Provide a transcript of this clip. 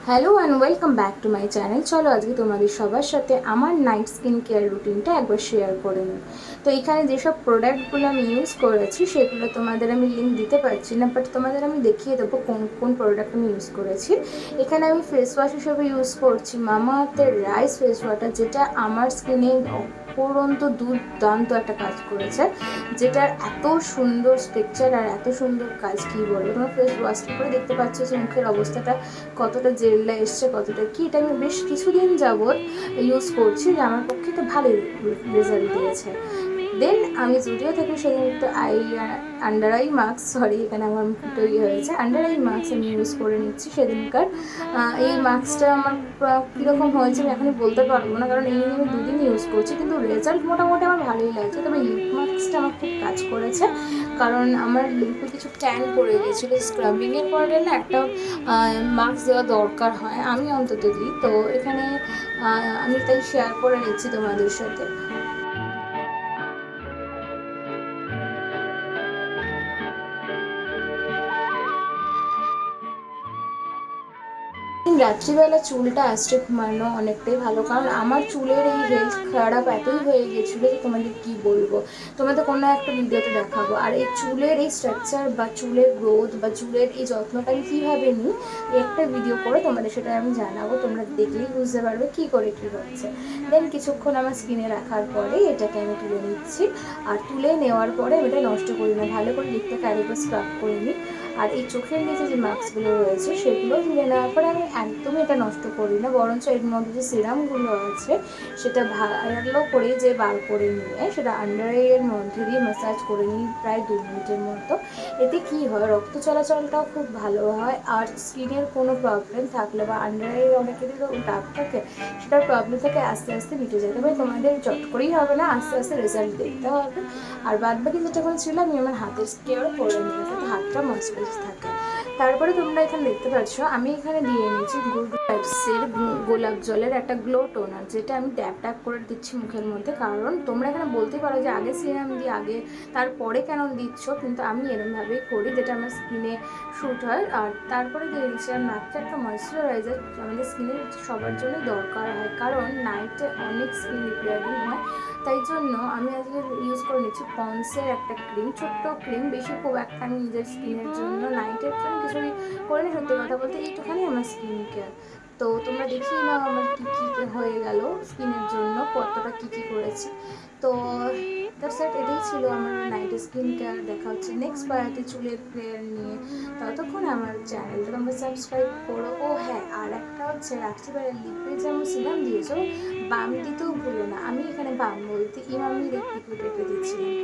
Hello and welcome back to my channel. চলো আজকে তোমাদের সবার সাথে আমার নাইট স্কিন কেয়ার রুটিনটা একবার শেয়ার করে নিই। তো এখানে যেসব প্রোডাক্টগুলো আমি ইউজ করেছি সেগুলো তোমাদের আমি লিঙ্ক দিতে পারছি না, বাট তোমাদের আমি দেখিয়ে দেবো কোন কোন প্রোডাক্ট আমি ইউজ করেছি। এখানে আমি ফেস ওয়াশ হিসেবে ইউজ করছি মামাআর্থের রাইস ফেস ওয়াটার, যেটা আমার স্কিনে অপরন্ত দুর্দান্ত একটা কাজ করেছে, যেটার এত সুন্দর স্ট্রাকচার আর এত সুন্দর কাজ কী বলবো। তোমার ফেস ওয়াশটা করে দেখতে পাচ্ছ যে মুখের অবস্থাটা কতটা জেল্লা এসছে, কতটা কি। এটা আমি বেশ কিছুদিন যাবৎ ইউজ করছি, যে আমার পক্ষে তো ভালোই রেজাল্ট দিয়েছে। দেন আমি জুডিও থেকে সেদিন একটু আন্ডার আই মাস্ক, এখানে আমার মুখটা হয়েছে, আন্ডার আই মাস্ক আমি ইউজ করে নিচ্ছি সেদিনকার। এই মাস্কটা আমার কীরকম হয়েছে আমি এখনই বলতে পারবো না, কারণ এই আমি দুদিন ইউজ করছি, কিন্তু রেজাল্ট মোটামুটি আমার ভালোই লাগছে। তবে লিপ মাস্কটা আমার খুব কাজ করেছে, কারণ আমার লিপে কিছু ট্যান পড়ে গিয়েছিলো। স্ক্রাবিংয়ের পরে না একটা মাস্ক দেওয়া দরকার হয়, আমি অন্তত দিই। তো এখানে আমি তাই শেয়ার করে নিচ্ছি তোমাদের সাথে। রাত্রিবেলা চুলটা আঁচড়ে ঘুমানো অনেকটাই ভালো, কারণ আমার চুলের এই হেলথ খারাপ এতই হয়ে গেছিলো যে তোমাদের কী বলবো, তোমাদের কোনো একটা ভিডিওতে দেখাবো। আর এই চুলের এই স্ট্রাকচার বা চুলের গ্রোথ বা চুলের এই যত্নটা আমি কীভাবে নিই, একটা ভিডিও করে তোমাদের সেটা আমি জানাবো, তোমরা দেখলেই বুঝতে পারবে কী করে কী হচ্ছে। দেন কিছুক্ষণ আমার স্কিনে রাখার পরে এটাকে আমি তুলে নিচ্ছি, আর তুলে নেওয়ার পরে আমি এটা নষ্ট করি না, ভালো করে লিপটা কারিগর স্ক্রাব করে নিই। আর এই চোখের নিচে যে মাস্কগুলো রয়েছে সেগুলো তুলে নেওয়ার পরে আমি একদমই এটা নষ্ট করি না, বরঞ্চ এর মধ্যে যে সিরামগুলো আছে সেটা ভালো করে যে বার করে নিয়ে সেটা আন্ডার আইয়ের মধ্যে দিয়ে ম্যাসাজ করে নিই প্রায় 2 মিনিটের মতো। এতে কি হয়, রক্ত চলাচলটাও খুব ভালো হয়, আর স্কিনের কোনো প্রবলেম থাকলে বা আন্ডার আইয়ে অনেকেরই দাগ থাকে, সেটার প্রবলেম থেকে আস্তে আস্তে মিটে যায়। তবে তোমাদের চট করেই হবে না, আস্তে আস্তে রেজাল্ট দেখতে হবে। আর বাদবাকি যেটা করেছিলাম আমি আমার হাতের কেয়ারও করে নিই, যাতে হাতটা মজবুত থাকে। তারপরে তোমরা এখানে দেখতে পাচ্ছ আমি এখানে দিয়ে নিয়েছি গুড ভাইবসের গোলাপ জলের একটা গ্লো টোনার, যেটা আমি ট্যাপ ট্যাপ করে দিচ্ছি মুখের মধ্যে। কারণ তোমরা এখানে বলতে পারো যে আগে সিরাম দিয়ে আগে তারপরে কেন দিচ্ছ, কিন্তু আমি এরমভাবেই করি যেটা আমার স্কিনে শ্যুট হয়। আর তারপরে দিয়ে দিচ্ছিলাম নাইটে একটা ময়শ্চারাইজার, আমাদের স্কিনের সবার জন্যই দরকার হয়, কারণ নাইটে অনেক স্কিন রিপেয়ারিং হয়। তাই জন্য আমি আজকে ইউজ করে নিচ্ছি পন্সের একটা ক্রিম, ছোট্ট ক্রিম, বেশি খুব একটা আমি নিজের স্কিনের জন্য নাইটের জন্য কিছুই করিনি। সত্যি কথা বলতে এইটুখানি আমার স্কিন কেয়ার। তো তোমরা দেখিয়ে নাও আমার কী কী হয়ে গেল স্কিনের জন্য, কতটা কী কী করেছি। তো দ্যাটস ইট, এটাই ছিল আমার নাইট স্কিন কেয়ার। দেখা হচ্ছে নেক্সট পার্টি চুলের কেয়ার নিয়ে। ততক্ষণ আমার চ্যানেলটা তোমরা সাবস্ক্রাইব করো। ও হ্যাঁ, আর একটা হচ্ছে রাত্রিবেলা লিপে যেমন সিরাম দিয়েছো, বাম দিতেও ভুলো না। আমি এখানে বাম বলতে ইমামির একটি লিকুইড রেখে দিচ্ছিলাম।